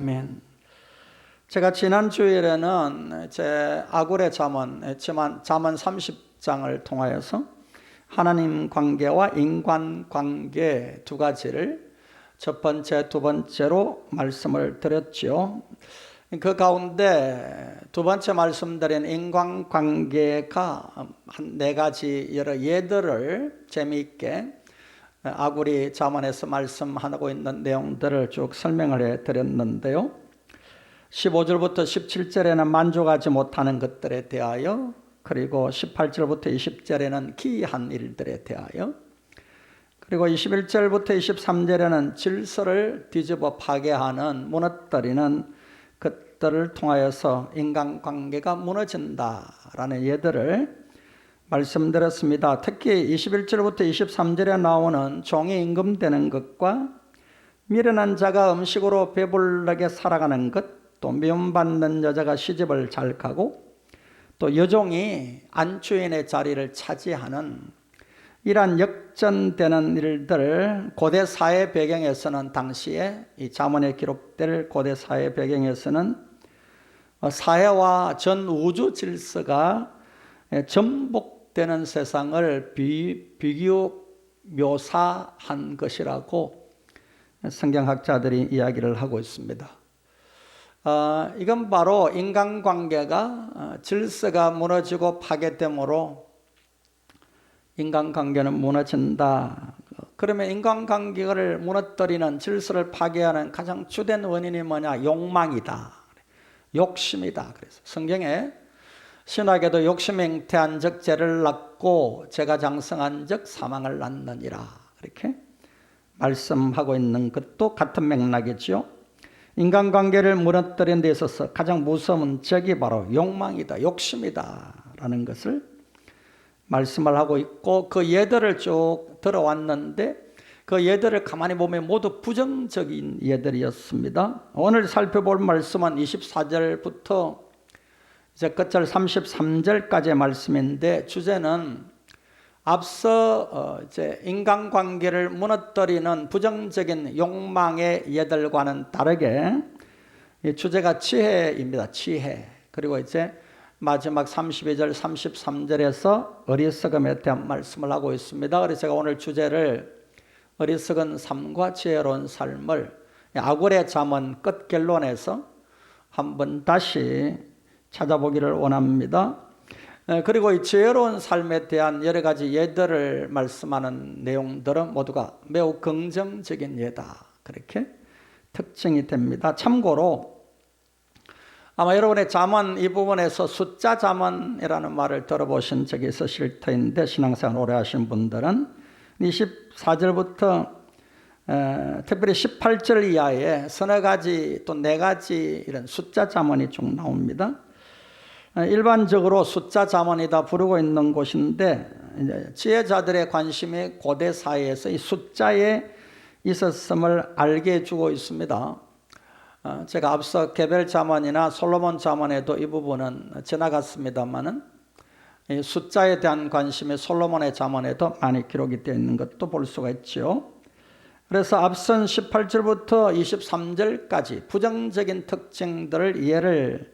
아멘. 제가 지난 주일에는 제 아굴의 잠언 30장을 통하여서 하나님 관계와 인간 관계 두 가지를 첫 번째, 두 번째로 말씀을 드렸지요. 그 가운데 두 번째 말씀드린 인간 관계가 한 네 가지 여러 예들을 재미있게 아굴이 잠언에서 말씀하고 있는 내용들을 쭉 설명을 해 드렸는데요. 15절부터 17절에는 만족하지 못하는 것들에 대하여, 그리고 18절부터 20절에는 기이한 일들에 대하여, 그리고 21절부터 23절에는 질서를 뒤집어 파괴하는, 무너뜨리는 것들을 통하여서 인간관계가 무너진다라는 예들을 말씀드렸습니다. 특히 21절부터 23절에 나오는 종이 임금되는 것과 미련한 자가 음식으로 배불르게 살아가는 것, 또 미움받는 여자가 시집을 잘 가고, 또 여종이 안주인의 자리를 차지하는 이러한 역전되는 일들, 고대 사회 배경에서는, 당시에 이 잠언에 기록될 고대 사회 배경에서는 사회와 전 우주 질서가 전복되는 세상을 비교 묘사한 것이라고 성경학자들이 이야기를 하고 있습니다. 이건 바로 인간관계가 질서가 무너지고 파괴됨으로 인간관계는 무너진다. 그러면 인간관계를 무너뜨리는, 질서를 파괴하는 가장 주된 원인이 뭐냐? 욕망이다, 욕심이다. 그래서 성경에 신학에도 욕심에 잉태한 적 죄를 낳고 죄가 장성한 적 사망을 낳느니라, 이렇게 말씀하고 있는 것도 같은 맥락이죠. 인간관계를 무너뜨리는 데 있어서 가장 무서운 적이 바로 욕망이다, 욕심이다 라는 것을 말씀을 하고 있고, 그 예들을 쭉 들어왔는데 그 예들을 가만히 보면 모두 부정적인 예들이었습니다. 오늘 살펴볼 말씀은 24절부터 이제 끝절 33절까지의 말씀인데, 주제는 앞서 이제 인간관계를 무너뜨리는 부정적인 욕망의 예들과는 다르게 이 주제가 지혜입니다. 지혜. 그리고 이제 마지막 32절, 33절에서 어리석음에 대한 말씀을 하고 있습니다. 그래서 제가 오늘 주제를 어리석은 삶과 지혜로운 삶을 아굴의 잠언 끝 결론에서 한번 다시 찾아보기를 원합니다. 그리고 이 지혜로운 삶에 대한 여러 가지 예들을 말씀하는 내용들은 모두가 매우 긍정적인 예다, 그렇게 특징이 됩니다. 참고로 아마 여러분의 잠언 이 부분에서 숫자 잠언이라는 말을 들어보신 적이 있으실 터인데, 신앙생활 오래 하신 분들은 24절부터 특별히 18절 이하에 서너 가지 또 네 가지 이런 숫자 잠언이 쭉 나옵니다. 일반적으로 숫자 잠언이다 부르고 있는 곳인데, 이제 지혜자들의 관심이 고대 사회에서 이 숫자에 있었음을 알게 해주고 있습니다. 제가 앞서 개별 잠언이나 솔로몬 잠언에도 이 부분은 지나갔습니다만은, 이 숫자에 대한 관심이 솔로몬의 잠언에도 많이 기록이 되어 있는 것도 볼 수가 있죠. 그래서 앞선 18절부터 23절까지 부정적인 특징들을 예를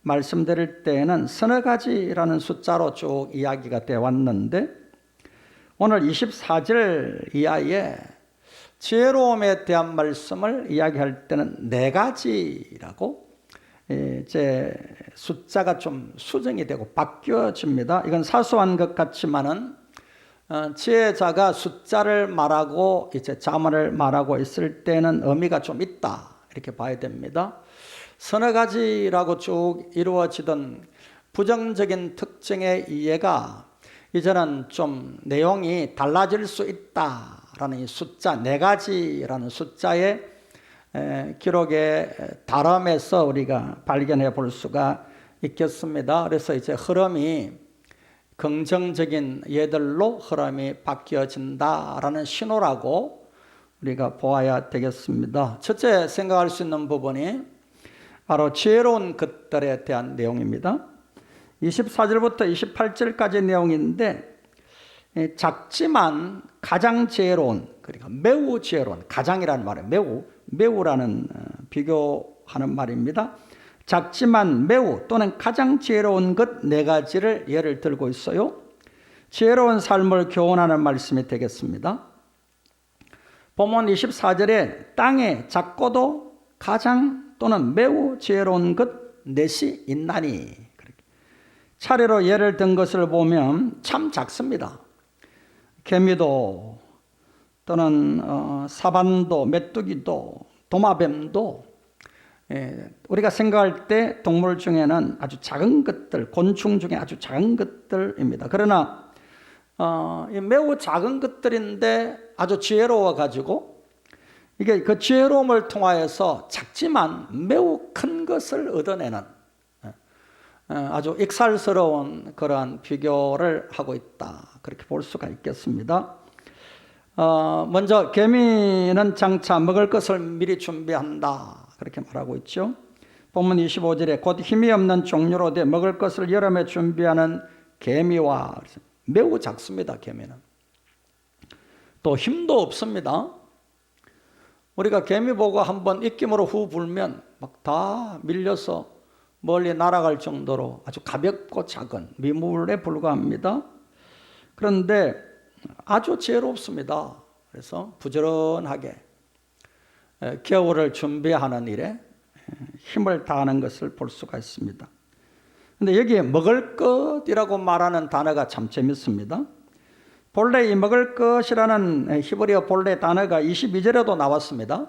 말씀드릴 때에는 서너 가지라는 숫자로 쭉 이야기가 되어 왔는데, 오늘 24절 이하에 지혜로움에 대한 말씀을 이야기할 때는 네 가지라고 이제 숫자가 좀 수정이 되고 바뀌어집니다. 이건 사소한 것 같지만은 지혜자가 숫자를 말하고 이제 잠언을 말하고 있을 때는 의미가 좀 있다, 이렇게 봐야 됩니다. 서너 가지라고 쭉 이루어지던 부정적인 특징의 이해가 이제는 좀 내용이 달라질 수 있다라는 이 숫자 네 가지라는 숫자의 기록의 다름에서 우리가 발견해 볼 수가 있겠습니다. 그래서 이제 흐름이 긍정적인 예들로 흐름이 바뀌어진다라는 신호라고 우리가 보아야 되겠습니다. 첫째 생각할 수 있는 부분이 바로 지혜로운 것들에 대한 내용입니다. 24절부터 28절까지 내용인데, 작지만 가장 지혜로운, 그러니까 매우 지혜로운, 가장이라는 말은 매우라는 비교 하는 말입니다. 작지만 매우 또는 가장 지혜로운 것 네 가지를 예를 들고 있어요. 지혜로운 삶을 교훈하는 말씀이 되겠습니다. 본문 24절에 땅에 작고도 가장 또는 매우 지혜로운 것 넷이 있나니, 차례로 예를 든 것을 보면 참 작습니다. 개미도 또는 사반도, 메뚜기도, 도마뱀도, 우리가 생각할 때 동물 중에는 아주 작은 것들, 곤충 중에 아주 작은 것들입니다. 그러나 매우 작은 것들인데 아주 지혜로워 가지고 이게 그 지혜로움을 통하여서 작지만 매우 큰 것을 얻어내는 아주 익살스러운 그러한 비교를 하고 있다, 그렇게 볼 수가 있겠습니다. 먼저 개미는 장차 먹을 것을 미리 준비한다, 그렇게 말하고 있죠. 본문 25절에 곧 힘이 없는 종류로 돼 먹을 것을 여름에 준비하는 개미와, 매우 작습니다. 개미는 또 힘도 없습니다. 우리가 개미 보고 한번 입김으로 후 불면 막 다 밀려서 멀리 날아갈 정도로 아주 가볍고 작은 미물에 불과합니다. 그런데 아주 지혜롭습니다. 그래서 부지런하게 겨울을 준비하는 일에 힘을 다하는 것을 볼 수가 있습니다. 그런데 여기에 먹을 것이라고 말하는 단어가 참 재밌습니다. 본래 이 먹을 것이라는 히브리어 본래 단어가 22절에도 나왔습니다.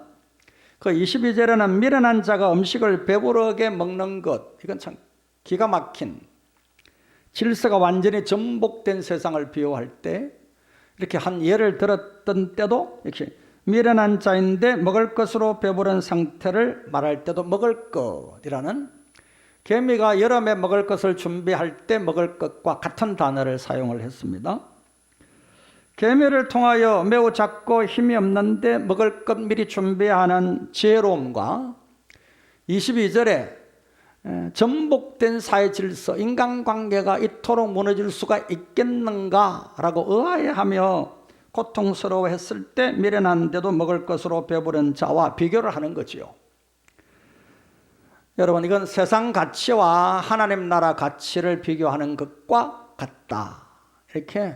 그 22절에는 미련한 자가 음식을 배부르게 먹는 것, 이건 참 기가 막힌 질서가 완전히 전복된 세상을 비유할 때 이렇게 한 예를 들었던 때도 이렇게 미련한 자인데 먹을 것으로 배부른 상태를 말할 때도 먹을 것이라는, 개미가 여름에 먹을 것을 준비할 때 먹을 것과 같은 단어를 사용을 했습니다. 개미를 통하여 매우 작고 힘이 없는데 먹을 것 미리 준비하는 지혜로움과 22절에 전복된 사회 질서, 인간관계가 이토록 무너질 수가 있겠는가라고 의아해하며 고통스러워했을 때 미련한데도 먹을 것으로 배부른 자와 비교를 하는 거지요. 여러분, 이건 세상 가치와 하나님 나라 가치를 비교하는 것과 같다, 이렇게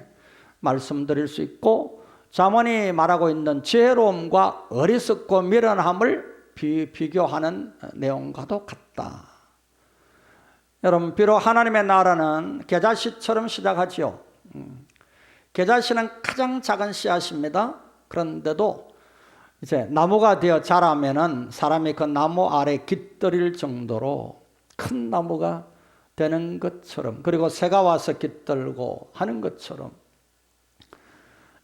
말씀드릴 수 있고, 잠언이 말하고 있는 지혜로움과 어리석고 미련함을 비교하는 내용과도 같다. 여러분, 비록 하나님의 나라는 겨자씨처럼 시작하지요. 겨자씨는 가장 작은 씨앗입니다. 그런데도 이제 나무가 되어 자라면은 사람이 그 나무 아래 깃들일 정도로 큰 나무가 되는 것처럼, 그리고 새가 와서 깃들고 하는 것처럼,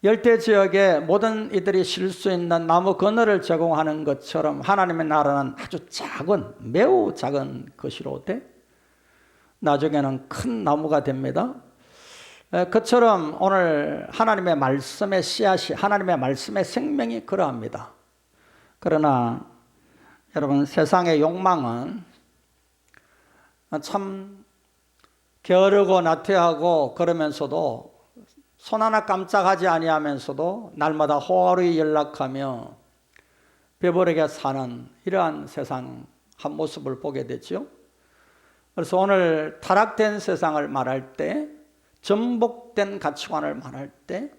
열대 지역에 모든 이들이 쉴 수 있는 나무 그늘을 제공하는 것처럼 하나님의 나라는 아주 작은, 매우 작은 것이로되 나중에는 큰 나무가 됩니다. 그처럼 오늘 하나님의 말씀의 씨앗이, 하나님의 말씀의 생명이 그러합니다. 그러나 여러분, 세상의 욕망은 참 게으르고 나태하고 그러면서도 손 하나 깜짝하지 아니하면서도 날마다 호화로이 연락하며 배부르게 사는 이러한 세상 한 모습을 보게 되죠. 그래서 오늘 타락된 세상을 말할 때, 전복된 가치관을 말할 때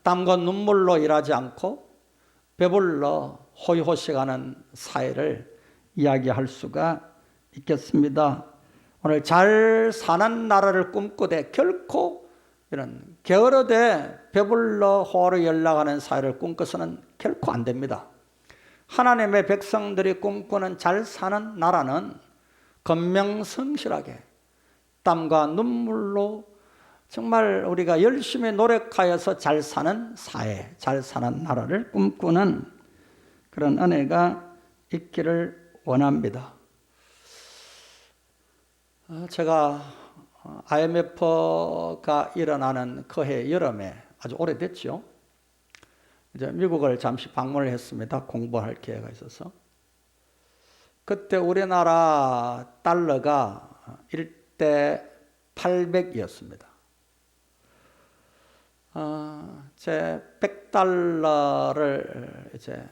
땀과 눈물로 일하지 않고 배불러 호의호식하는 사회를 이야기할 수가 있겠습니다. 오늘 잘 사는 나라를 꿈꾸되 결코 이런 게으르되 배불러 호화로 연락하는 사회를 꿈꿔서는 결코 안 됩니다. 하나님의 백성들이 꿈꾸는 잘 사는 나라는 건명성실하게 땀과 눈물로 정말 우리가 열심히 노력하여서 잘 사는 사회, 잘 사는 나라를 꿈꾸는 그런 은혜가 있기를 원합니다. 제가 IMF가 일어나는 그해 여름에, 아주 오래됐죠. 이제 미국을 잠시 방문을 했습니다. 공부할 기회가 있어서. 그때 우리나라 달러가 1대 800이었습니다. 제 100달러를 이제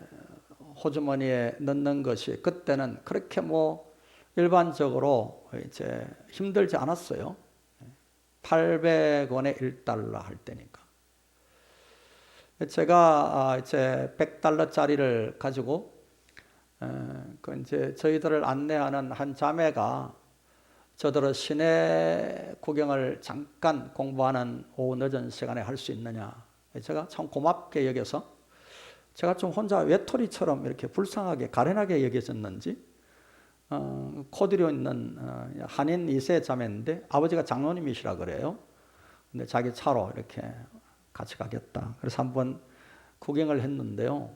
호주머니에 넣는 것이 그때는 그렇게 뭐 일반적으로 이제 힘들지 않았어요. 800원에 1달러 할 때니까. 제가 이제 100달러짜리를 가지고 그 이제 저희들을 안내하는 한 자매가 저더러 시내 구경을 잠깐 공부하는 오후 늦은 시간에 할 수 있느냐. 제가 참 고맙게 여겨서 제가 좀 혼자 외톨이처럼 이렇게 불쌍하게 가련하게 여겨졌는지 코디로 있는 한인 2세 자매인데 아버지가 장로님이시라 그래요. 근데 자기 차로 이렇게 같이 가겠다. 그래서 한번 구경을 했는데요.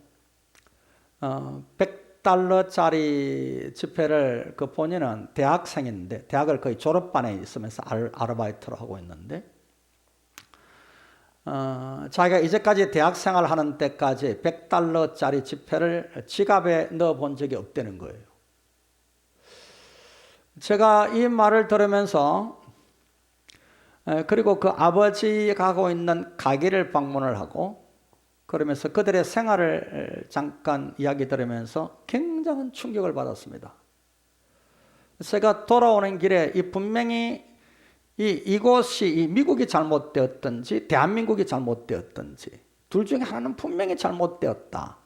100달러짜리 지폐를 그 본인은 대학생인데 대학을 거의 졸업반에 있으면서 아르바이트를 하고 있는데 자기가 이제까지 대학생활 하는 때까지 100달러짜리 지폐를 지갑에 넣어 본 적이 없다는 거예요. 제가 이 말을 들으면서 그리고 그 아버지가 하고 있는 가게를 방문을 하고 그러면서 그들의 생활을 잠깐 이야기 들으면서 굉장한 충격을 받았습니다. 제가 돌아오는 길에 분명히 이곳이 미국이 잘못되었든지 대한민국이 잘못되었든지 둘 중에 하나는 분명히 잘못되었다.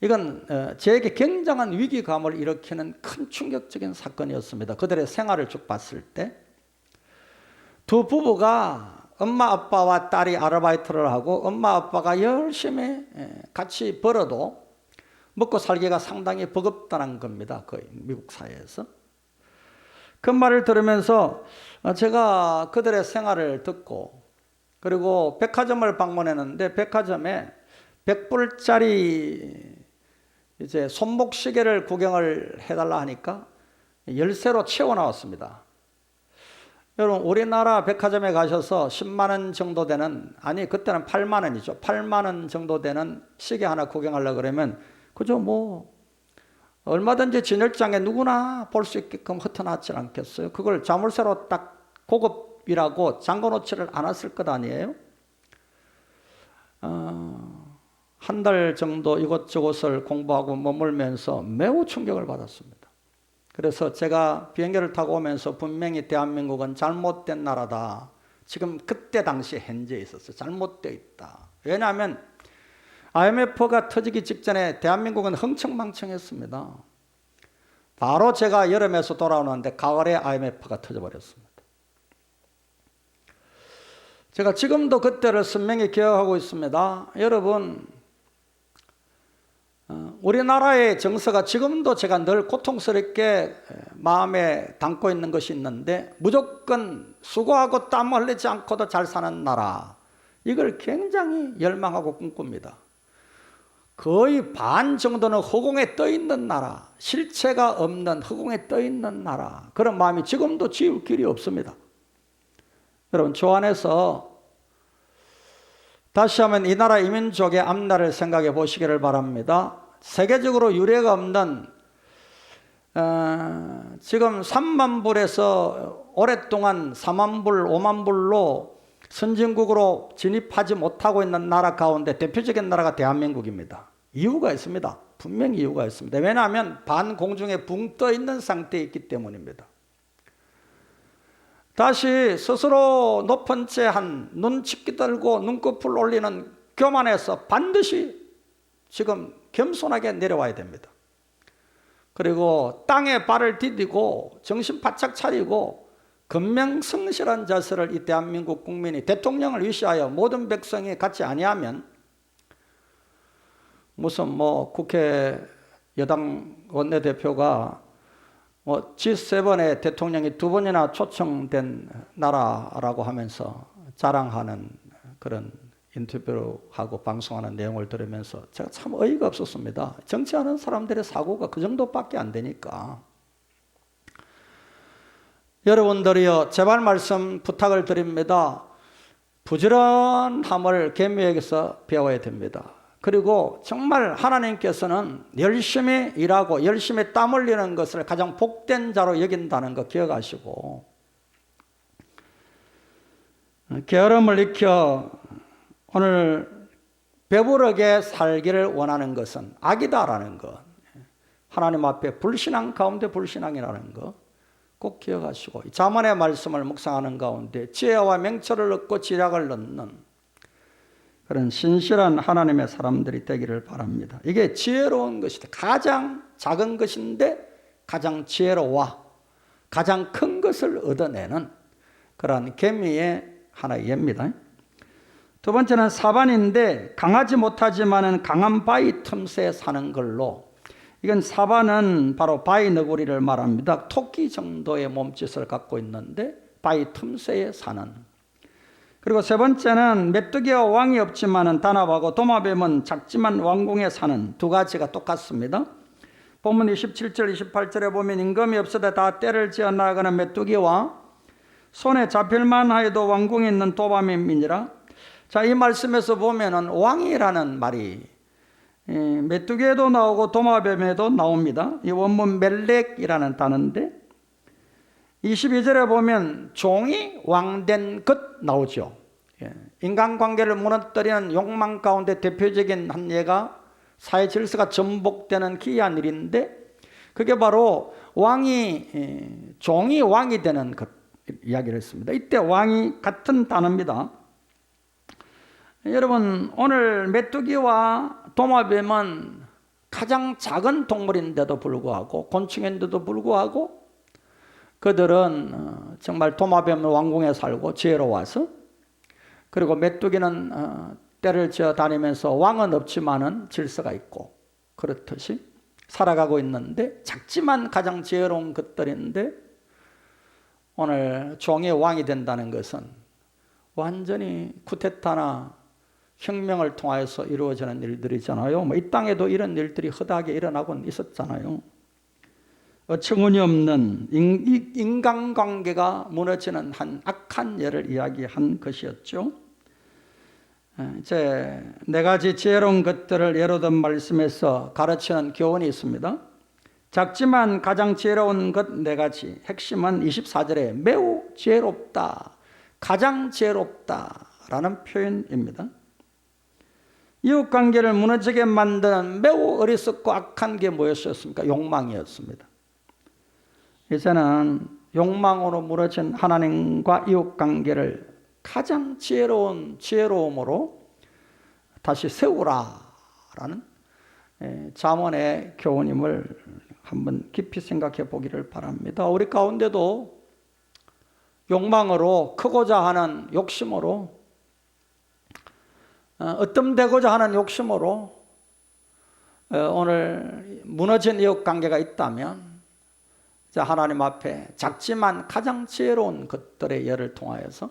이건 저에게 굉장한 위기감을 일으키는 큰 충격적인 사건이었습니다. 그들의 생활을 쭉 봤을 때 두 부부가 엄마 아빠와 딸이 아르바이트를 하고 엄마 아빠가 열심히 같이 벌어도 먹고 살기가 상당히 버겁다는 겁니다. 거의 미국 사회에서. 그 말을 들으면서 제가 그들의 생활을 듣고 그리고 백화점을 방문했는데 백화점에 100불짜리 이제 손목시계를 구경을 해달라 하니까 열쇠로 채워 나왔습니다. 여러분 우리나라 백화점에 가셔서 10만 원 정도 되는 아니 그때는 8만 원이죠. 8만 원 정도 되는 시계 하나 구경하려고 그러면 그저 뭐 얼마든지 진열장에 누구나 볼 수 있게끔 흩어놨지 않겠어요? 그걸 자물쇠로 딱 고급이라고 잠궈놓지를 않았을 것 아니에요? 한 달 정도 이곳저곳을 공부하고 머물면서 매우 충격을 받았습니다. 그래서 제가 비행기를 타고 오면서 분명히 대한민국은 잘못된 나라다. 지금 그때 당시 현재에 있어서 잘못되어 있다. 왜냐하면 IMF가 터지기 직전에 대한민국은 흥청망청했습니다. 바로 제가 여름에서 돌아오는데 가을에 IMF가 터져버렸습니다. 제가 지금도 그때를 선명히 기억하고 있습니다. 여러분 우리나라의 정서가 지금도 제가 늘 고통스럽게 마음에 담고 있는 것이 있는데 무조건 수고하고 땀 흘리지 않고도 잘 사는 나라 이걸 굉장히 열망하고 꿈꿉니다. 거의 반 정도는 허공에 떠 있는 나라, 실체가 없는 허공에 떠 있는 나라 그런 마음이 지금도 지울 길이 없습니다. 여러분 저 안에서 다시 한번 이 나라 이민족의 앞날을 생각해 보시기를 바랍니다. 세계적으로 유례가 없는 지금 3만 불에서 오랫동안 4만 불, 5만 불로 선진국으로 진입하지 못하고 있는 나라 가운데 대표적인 나라가 대한민국입니다. 이유가 있습니다. 분명히 이유가 있습니다. 왜냐하면 반공중에 붕 떠 있는 상태에 있기 때문입니다. 다시 스스로 높은 채 한 눈치끼 들고 눈꺼풀 올리는 교만에서 반드시 지금 겸손하게 내려와야 됩니다. 그리고 땅에 발을 디디고 정신 바짝 차리고 근명성실한 자세를 이 대한민국 국민이 대통령을 위시하여 모든 백성이 같이 아니하면 무슨 뭐 국회 여당 원내대표가 G7의 대통령이 2번이나 초청된 나라라고 하면서 자랑하는 그런 인터뷰하고 방송하는 내용을 들으면서 제가 참 어이가 없었습니다. 정치하는 사람들의 사고가 그 정도밖에 안 되니까. 여러분들이요 제발 말씀 부탁을 드립니다. 부지런함을 계명에서 배워야 됩니다. 그리고 정말 하나님께서는 열심히 일하고 열심히 땀 흘리는 것을 가장 복된 자로 여긴다는 거 기억하시고 게으름을 익혀 오늘 배부르게 살기를 원하는 것은 악이다라는 것. 하나님 앞에 불신앙 가운데 불신앙이라는 것 꼭 기억하시고, 자문의 말씀을 묵상하는 가운데 지혜와 명철을 얻고 지략을 얻는 그런 신실한 하나님의 사람들이 되기를 바랍니다. 이게 지혜로운 것이다. 가장 작은 것인데 가장 지혜로워 가장 큰 것을 얻어내는 그런 계미의 하나의 예입니다. 두 번째는 사반인데 강하지 못하지만은 강한 바위 틈새에 사는 걸로, 이건 사반은 바로 바위 너구리를 말합니다. 토끼 정도의 몸짓을 갖고 있는데 바위 틈새에 사는. 그리고 세 번째는 메뚜기와 왕이 없지만은 단합하고 도마뱀은 작지만 왕궁에 사는. 두 가지가 똑같습니다. 본문 27절 28절에 보면 임금이 없어도 다 떼를 지어 나가는 메뚜기와 손에 잡힐만 하여도 왕궁에 있는 도마뱀이니라. 자, 이 말씀에서 보면은 왕이라는 말이 메뚜기에도 나오고 도마뱀에도 나옵니다. 이 원문 멜렉이라는 단어인데 22절에 보면 종이 왕된 것 나오죠. 인간관계를 무너뜨리는 욕망 가운데 대표적인 한 예가 사회 질서가 전복되는 기이한 일인데, 그게 바로 종이 왕이 되는 것 이야기를 했습니다. 이때 왕이 같은 단어입니다. 여러분, 오늘 메뚜기와 도마뱀은 가장 작은 동물인데도 불구하고, 곤충인데도 불구하고 그들은 정말 도마뱀은 왕궁에 살고 지혜로워서, 그리고 메뚜기는 떼를 지어 다니면서 왕은 없지만은 질서가 있고 그렇듯이 살아가고 있는데, 작지만 가장 지혜로운 것들인데 오늘 종의 왕이 된다는 것은 완전히 쿠데타나 혁명을 통하여서 이루어지는 일들이잖아요. 이 땅에도 이런 일들이 허다하게 일어나곤 있었잖아요. 어처구니 없는 인간관계가 무너지는 한 악한 예를 이야기한 것이었죠. 이제 네 가지 지혜로운 것들을 예로 든 말씀에서 가르치는 교훈이 있습니다. 작지만 가장 지혜로운 것 네 가지. 핵심은 24절에 매우 지혜롭다, 가장 지혜롭다라는 표현입니다. 이웃관계를 무너지게 만드는 매우 어리석고 악한 게 뭐였습니까? 욕망이었습니다. 이제는 욕망으로 무너진 하나님과 이웃관계를 가장 지혜로운 지혜로움으로 다시 세우라라는 잠언의 교훈임을 한번 깊이 생각해 보기를 바랍니다. 우리 가운데도 욕망으로, 크고자 하는 욕심으로, 으뜸되고자 하는 욕심으로 오늘 무너진 이웃관계가 있다면 하나님 앞에 작지만 가장 지혜로운 것들의 예를 통하여서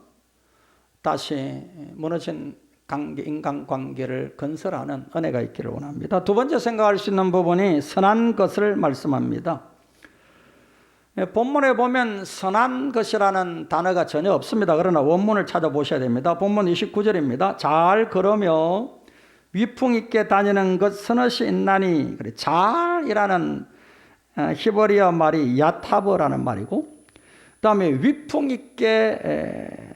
다시 무너진 인간관계를 건설하는 은혜가 있기를 원합니다. 두 번째 생각할 수 있는 부분이 선한 것을 말씀합니다. 본문에 보면 선한 것이라는 단어가 전혀 없습니다. 그러나 원문을 찾아보셔야 됩니다. 본문 29절입니다. 잘 걸으며 위풍 있게 다니는 것 선엇이 있나니. 잘이라는 히브리어 말이 야타브라는 말이고, 그 다음에 위풍 있게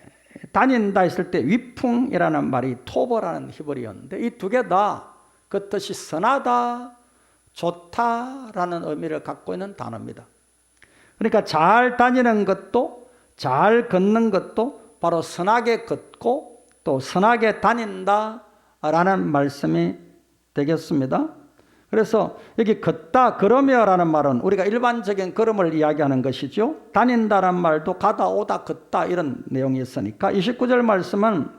다닌다 했을 때 위풍이라는 말이 토버라는 히브리어인데, 이 두 개 다 그 뜻이 선하다, 좋다라는 의미를 갖고 있는 단어입니다. 그러니까 잘 다니는 것도, 잘 걷는 것도 바로 선하게 걷고 또 선하게 다닌다라는 말씀이 되겠습니다. 그래서 여기 걷다, 걸으며라는 말은 우리가 일반적인 걸음을 이야기하는 것이죠. 다닌다라는 말도 가다, 오다, 걷다 이런 내용이 있으니까 29절 말씀은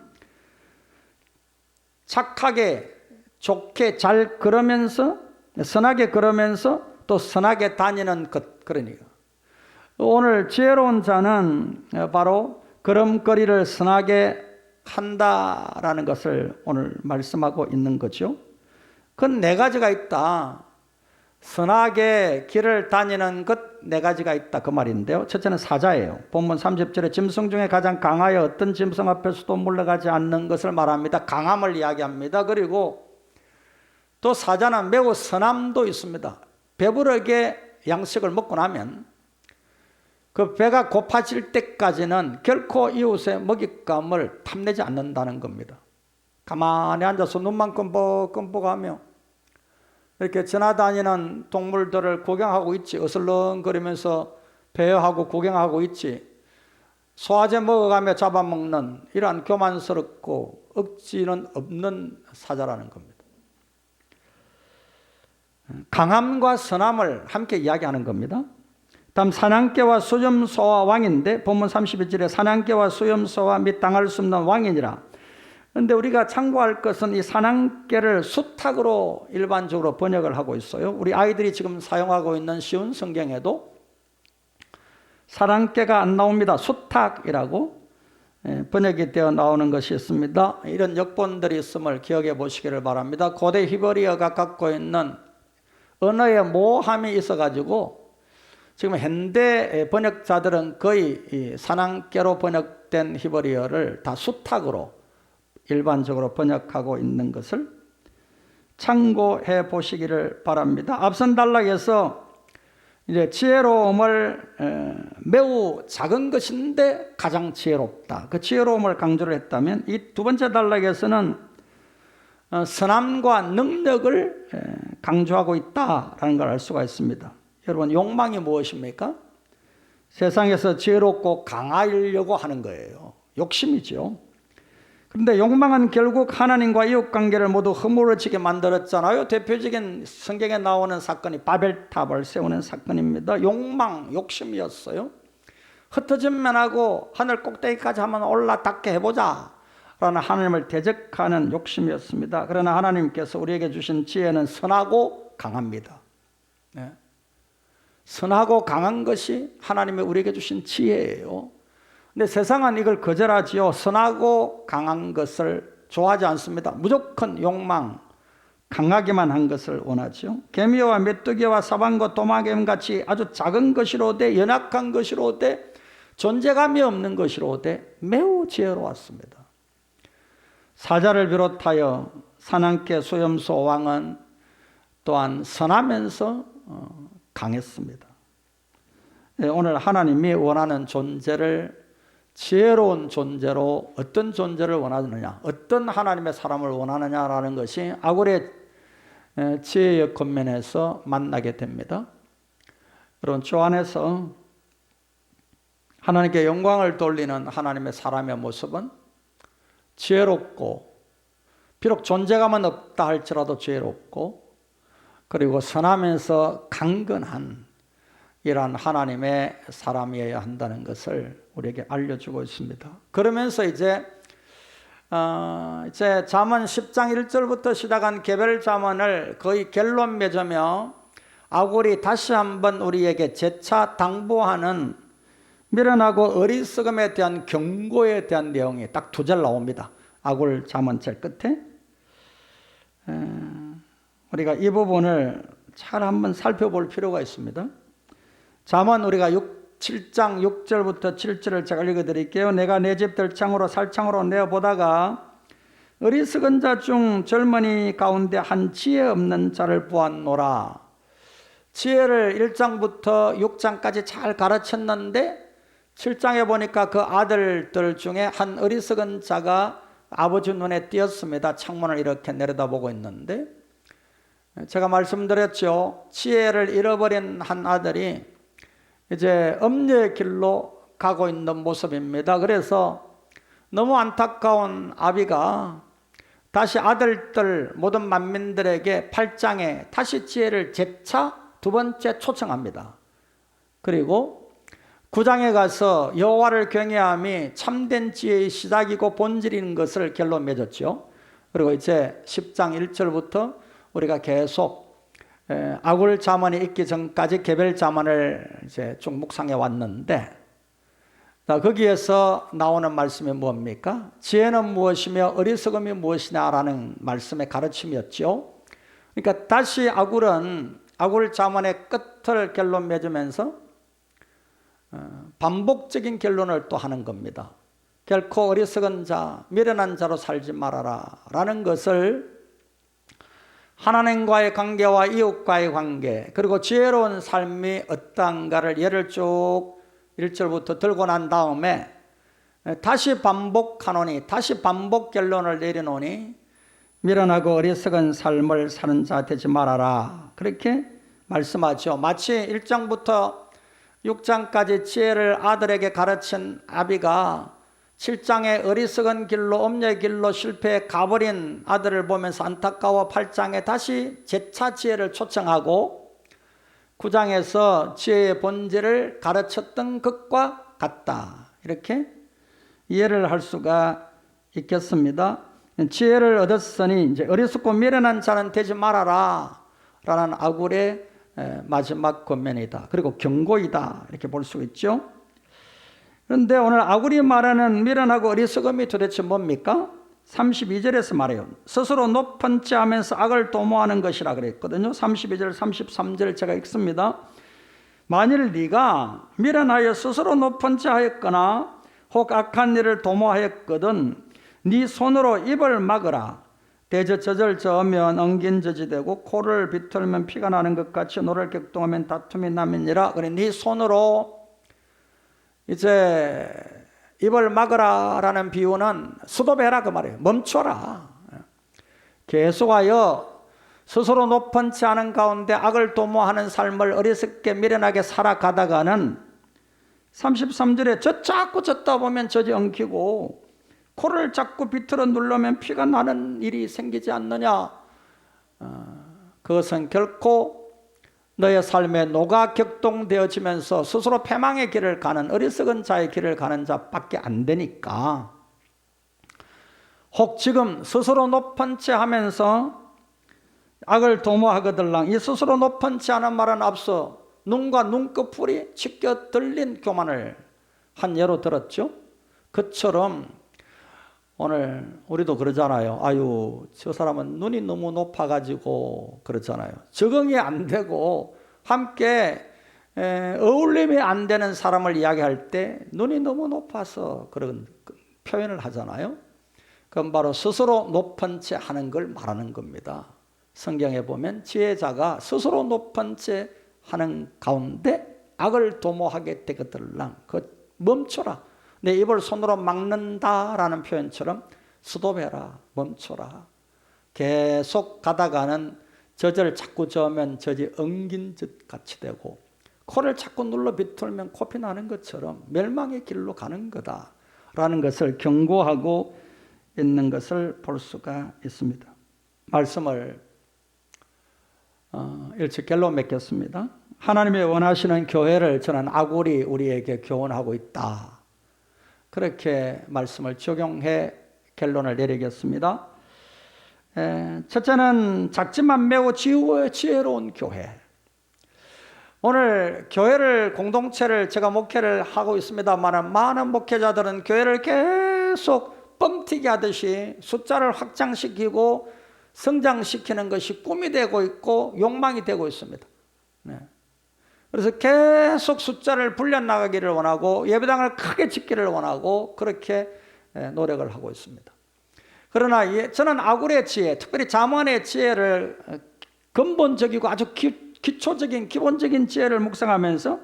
착하게, 좋게, 잘 걸으면서, 선하게 걸으면서 또 선하게 다니는 것, 그러니까 오늘 지혜로운 자는 바로 걸음걸이를 선하게 한다라는 것을 오늘 말씀하고 있는 거죠. 그건 네 가지가 있다. 선하게 길을 다니는 것 네 가지가 있다, 그 말인데요. 첫째는 사자예요. 본문 30절에 짐승 중에 가장 강하여 어떤 짐승 앞에서도 물러가지 않는 것을 말합니다. 강함을 이야기합니다. 그리고 또 사자는 매우 선함도 있습니다. 배부르게 양식을 먹고 나면 그 배가 고파질 때까지는 결코 이웃의 먹잇감을 탐내지 않는다는 겁니다. 가만히 앉아서 눈만 끔뻑끔뻑하며 이렇게 지나다니는 동물들을 구경하고 있지. 어슬렁거리면서 배회하고 구경하고 있지. 소화제 먹어가며 잡아먹는 이러한 교만스럽고 억지는 없는 사자라는 겁니다. 강함과 선함을 함께 이야기하는 겁니다. 다음 사냥개와 수염소와 왕인데 본문 31절에 사냥개와 수염소와 및 당할 수 없는 왕이니라. 그런데 우리가 참고할 것은 이 사냥개를 수탉으로 일반적으로 번역을 하고 있어요. 우리 아이들이 지금 사용하고 있는 쉬운 성경에도 사냥개가 안 나옵니다. 수탉이라고 번역이 되어 나오는 것이 있습니다. 이런 역본들이 있음을 기억해 보시기를 바랍니다. 고대 히브리어가 갖고 있는 언어의 모함이 있어가지고 지금 현대 번역자들은 거의 이 사냥개로 번역된 히브리어를 다 수탉으로 일반적으로 번역하고 있는 것을 참고해 보시기를 바랍니다. 앞선 단락에서 이제 지혜로움을 매우 작은 것인데 가장 지혜롭다. 그 지혜로움을 강조를 했다면 이 두 번째 단락에서는 선함과 능력을 강조하고 있다라는 걸 알 수가 있습니다. 여러분, 욕망이 무엇입니까? 세상에서 지혜롭고 강하려고 하는 거예요. 욕심이죠. 그런데 욕망은 결국 하나님과 이웃관계를 모두 허물어지게 만들었잖아요. 대표적인 성경에 나오는 사건이 바벨탑을 세우는 사건입니다. 욕망, 욕심이었어요. 흩어진 면하고 하늘 꼭대기까지 한번 올라닿게 해보자 라는 하나님을 대적하는 욕심이었습니다. 그러나 하나님께서 우리에게 주신 지혜는 선하고 강합니다. 네. 선하고 강한 것이 하나님이 우리에게 주신 지혜예요. 근데 세상은 이걸 거절하지요. 선하고 강한 것을 좋아하지 않습니다. 무조건 욕망, 강하기만 한 것을 원하죠. 개미와 메뚜기와 사방과 도마뱀 같이 아주 작은 것이로되 연약한 것이로되 존재감이 없는 것이로되 매우 지혜로웠습니다. 사자를 비롯하여 사냥개, 수염소, 왕은 또한 선하면서 강했습니다. 오늘 하나님이 원하는 존재를 지혜로운 존재로 어떤 존재를 원하느냐, 어떤 하나님의 사람을 원하느냐라는 것이 아굴의 지혜의 겉면에서 만나게 됩니다. 여러분, 주 안에서 하나님께 영광을 돌리는 하나님의 사람의 모습은 지혜롭고, 비록 존재감은 없다 할지라도 지혜롭고, 그리고 선하면서 강건한 이러한 하나님의 사람이어야 한다는 것을 우리에게 알려주고 있습니다. 그러면서 이제 잠언 10장 1절부터 시작한 개별 잠언을 거의 결론 맺으며 아굴이 다시 한번 우리에게 재차 당부하는 미련하고 어리석음에 대한 경고에 대한 내용이 딱 두 절 나옵니다. 아굴 잠언 제일 끝에. 우리가 이 부분을 잘 한번 살펴볼 필요가 있습니다. 잠언 우리가 7장 6절부터 7절을 제가 읽어드릴게요. 내가 내 집 들창으로 살창으로 내어보다가 어리석은 자 중 젊은이 가운데 한 지혜 없는 자를 보았노라. 지혜를 1장부터 6장까지 잘 가르쳤는데 7장에 보니까 그 아들들 중에 한 어리석은 자가 아버지 눈에 띄었습니다. 창문을 이렇게 내려다보고 있는데, 제가 말씀드렸죠. 지혜를 잃어버린 한 아들이 이제 엄녀의 길로 가고 있는 모습입니다. 그래서 너무 안타까운 아비가 다시 아들들 모든 만민들에게 8장에 다시 지혜를 재차 두 번째 초청합니다. 그리고 9장에 가서 여호와를 경외함이 참된 지혜의 시작이고 본질인 것을 결론 맺었죠. 그리고 이제 10장 1절부터 우리가 계속 아굴 잠언이 있기 전까지 개별 잠언을 이제 쭉 묵상해 왔는데, 거기에서 나오는 말씀이 뭡니까? 지혜는 무엇이며 어리석음이 무엇이냐라는 말씀의 가르침이었죠. 그러니까 다시 아굴은 아굴 잠언의 끝을 결론 맺으면서 반복적인 결론을 또 하는 겁니다. 결코 어리석은 자, 미련한 자로 살지 말아라 라는 것을 하나님과의 관계와 이웃과의 관계, 그리고 지혜로운 삶이 어떠한가를 예를 쭉 1절부터 들고 난 다음에 다시 반복하노니, 다시 반복 결론을 내리노니 미련하고 어리석은 삶을 사는 자 되지 말아라. 그렇게 말씀하죠. 마치 1장부터 6장까지 지혜를 아들에게 가르친 아비가 7장의 어리석은 길로 엄녀의 길로 실패해 가버린 아들을 보면서 안타까워 8장에 다시 재차 지혜를 초청하고 9장에서 지혜의 본질을 가르쳤던 것과 같다. 이렇게 이해를 할 수가 있겠습니다. 지혜를 얻었으니 이제 어리석고 미련한 자는 되지 말아라 라는 아굴의 마지막 권면이다. 그리고 경고이다. 이렇게 볼 수 있죠. 그런데 오늘 아굴이 말하는 미련하고 어리석음이 도대체 뭡니까? 32절에서 말해요. 스스로 높은 채 하면서 악을 도모하는 것이라 그랬거든요. 32절 33절 제가 읽습니다. 만일 네가 미련하여 스스로 높은 채 하였거나 혹 악한 일을 도모하였거든 네 손으로 입을 막으라. 대저젖을 저으면 엉긴 젖이 되고 코를 비틀면 피가 나는 것 같이 노를 격동하면 다툼이 남이니라. 그래 네 손으로 이제 입을 막으라 라는 비유는 수도배라 그 말이에요. 멈춰라. 계속하여 스스로 높은 채 하는 가운데 악을 도모하는 삶을 어리석게 미련하게 살아가다가는 33절에 젖 자꾸 젖다 보면 젖이 엉키고 코를 자꾸 비틀어 누르면 피가 나는 일이 생기지 않느냐. 그것은 결코 너의 삶에 녹아 격동되어지면서 스스로 패망의 길을 가는 어리석은 자의 길을 가는 자밖에 안 되니까 혹 지금 스스로 높은 채 하면서 악을 도모하거들랑 이 스스로 높은 채 하는 말은 앞서 눈과 눈꺼풀이 찢겨 들린 교만을 한 예로 들었죠. 그처럼 오늘 우리도 그러잖아요. 아유 저 사람은 눈이 너무 높아가지고 그렇잖아요. 적응이 안 되고 함께 어울림이 안 되는 사람을 이야기할 때 눈이 너무 높아서 그런 표현을 하잖아요. 그건 바로 스스로 높은 채 하는 걸 말하는 겁니다. 성경에 보면 지혜자가 스스로 높은 채 하는 가운데 악을 도모하게 되거들랑 그 멈춰라. 내 입을 손으로 막는다라는 표현처럼 스톱해라. 멈춰라. 계속 가다가는 젖을 자꾸 저으면 젖이 엉긴 젖 같이 되고 코를 자꾸 눌러 비틀면 코피 나는 것처럼 멸망의 길로 가는 거다라는 것을 경고하고 있는 것을 볼 수가 있습니다. 말씀을 일찍 결로 맺겠습니다. 하나님이 원하시는 교회를 저는 아굴이 우리에게 교훈하고 있다. 그렇게 말씀을 적용해 결론을 내리겠습니다. 첫째는 작지만 매우 지혜로운 교회. 오늘 교회를 공동체를 제가 목회를 하고 있습니다만 많은 목회자들은 교회를 계속 뻥튀기 하듯이 숫자를 확장시키고 성장시키는 것이 꿈이 되고 있고 욕망이 되고 있습니다. 네. 그래서 계속 숫자를 불려나가기를 원하고 예배당을 크게 짓기를 원하고 그렇게 노력을 하고 있습니다. 그러나 저는 아굴의 지혜, 특별히 잠언의 지혜를 근본적이고 아주 기초적인 기본적인 지혜를 묵상하면서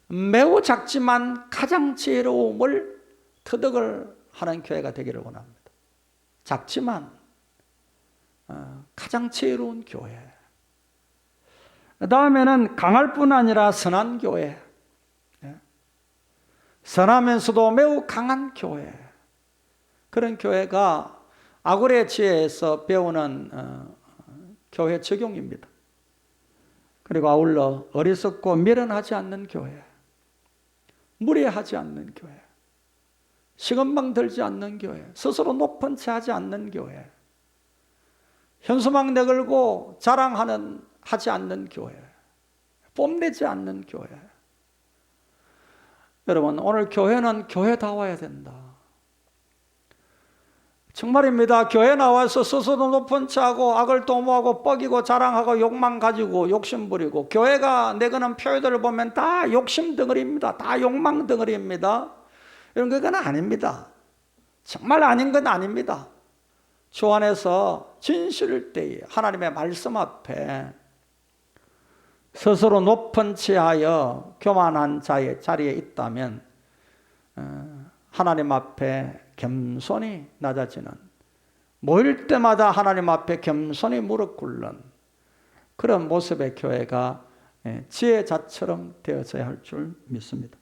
매우 작지만 가장 지혜로움을 터득을 하는 교회가 되기를 원합니다. 작지만 가장 지혜로운 교회. 그 다음에는 강할 뿐 아니라 선한 교회. 선하면서도 매우 강한 교회. 그런 교회가 아굴의 지혜에서 배우는 교회 적용입니다. 그리고 아울러 어리석고 미련하지 않는 교회. 무례하지 않는 교회. 시건방 들지 않는 교회. 스스로 높은 채 하지 않는 교회. 현수막 내걸고 하지 않는 교회. 뽐내지 않는 교회. 여러분 오늘 교회는 교회다워야 된다. 정말입니다. 교회 나와서 스스로 높은 채하고 악을 도모하고 뻐기고 자랑하고 욕망 가지고 욕심 부리고 교회가 내거는 표현들을 보면 다 욕심 덩어리입니다. 다 욕망 덩어리입니다. 이런 그건 아닙니다. 정말 아닌 건 아닙니다. 주 안에서 진실을 때에 하나님의 말씀 앞에 스스로 높은 채하여 교만한 자의 자리에 있다면 하나님 앞에 겸손히 낮아지는 모일 때마다 하나님 앞에 겸손히 무릎 꿇는 그런 모습의 교회가 지혜자처럼 되어져야 할 줄 믿습니다.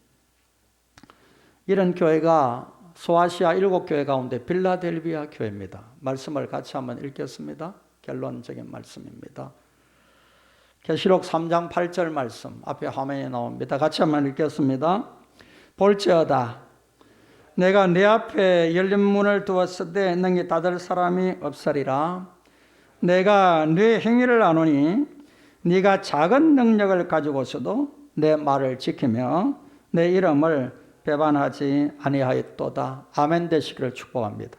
이런 교회가 소아시아 7교회 가운데 빌라델비아 교회입니다. 말씀을 같이 한번 읽겠습니다. 결론적인 말씀입니다. 계시록 3장 8절 말씀 앞에 화면에 나옵니다. 같이 한번 읽겠습니다. 볼지어다 내가 내 앞에 열린 문을 두었으되 능히 닫을 사람이 없으리라. 내가 네 행위를 아노니 네가 작은 능력을 가지고서도 내 말을 지키며 내 이름을 배반하지 아니하였도다. 아멘 되시기를 축복합니다.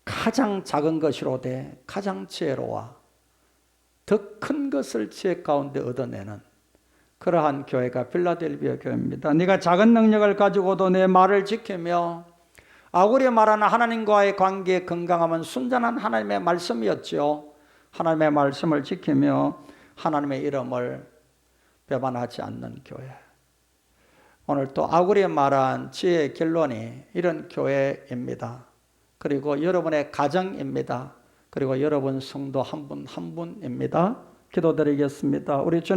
가장 작은 것이로되 가장 지혜로워 더 큰 것을 지혜 가운데 얻어내는 그러한 교회가 필라델비아 교회입니다. 네가 작은 능력을 가지고도 내 말을 지키며 아구리에 말하는 하나님과의 관계에 건강하면 순전한 하나님의 말씀이었죠. 하나님의 말씀을 지키며 하나님의 이름을 배반하지 않는 교회. 오늘 또 아구리에 말한 지혜의 결론이 이런 교회입니다. 그리고 여러분의 가정입니다. 그리고 여러분 성도 한 분 한 분입니다. 기도드리겠습니다. 우리 주님